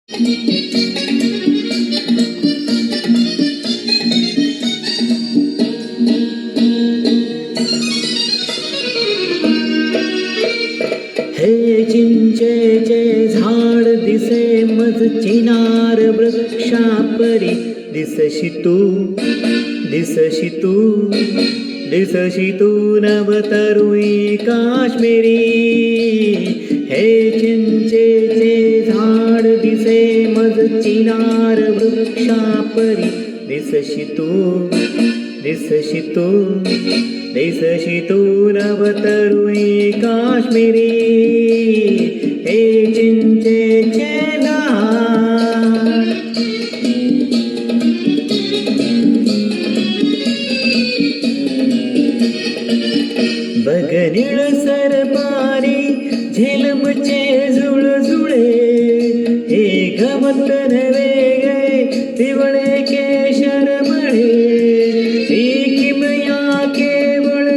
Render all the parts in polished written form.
हे चिंचेचे झाड दिसे मज चिनार वृक्षापरी दिसशी तू दिसशी तू दिसशी तू नवतरुणी काश्मीरी हे चिंचेचे झाड दिसे मज चिनार वृक्षापरी दिसशी तू दिसशी तू दिसशी तू नवतरुणी काश्मीरी हे चिंचेचे झाड बघ निळसर पारी झेलमचे जुळजुळे हे गवत नव्हे गे पिवळे केशर मळे ही किमया केवळ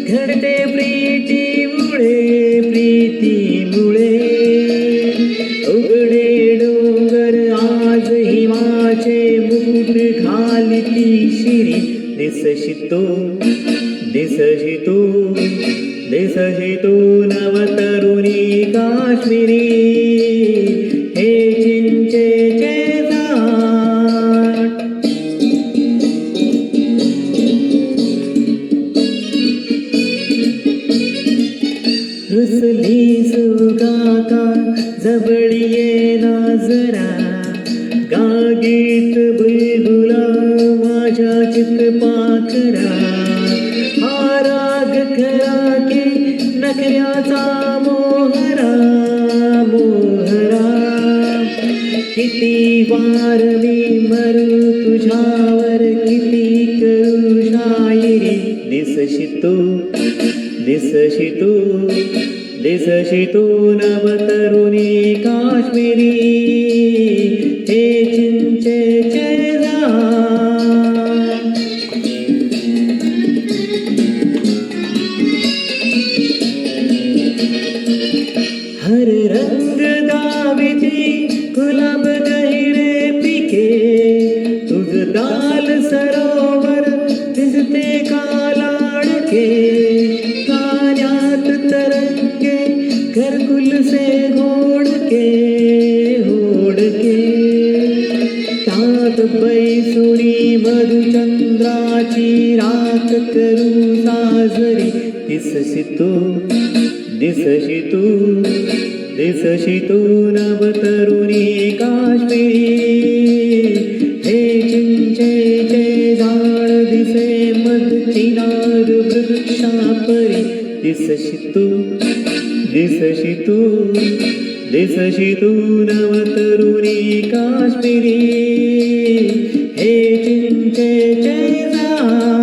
घडते प्रीतीमुळे उघडे डोंगर आज हिमाचे मुकुट घालिती शिरी दिसशी तू दिसशी तू दिसशी तू नवतरुणी काश्मीरी हे चिंचेचे झाड रुसली सुगाका जबळीये ना जरा गागीत बुलबुला माझ्या चितपाखरा हा राग खरा की नखऱ्याचा मोहरा किती वार मी मरू तुझ्यावर किती करू शायरी दिसशी तू दिसशी तू दिसशी तू नवतरुणी काश्मीरी हे चिंचेचे झाड हर रंग दाविती गुलाब गहिरे पिके तुझ दाल सरोवर दिसते कालाडके कान्यात तरंगे घरकुल से घोडके त्यात बैसुरी मधुचंद्राची राख करू साजरी दिसशी तू दिसशी तू दिसशी तू नवतरुणी काश्मीरी हे चिंचेचे झाड दिसे मध चिनार वृक्षापरी दिसशी तू दिसशी तू दिसशी तू नवतरुणी काश्मीरी हे चिंचेचे झाड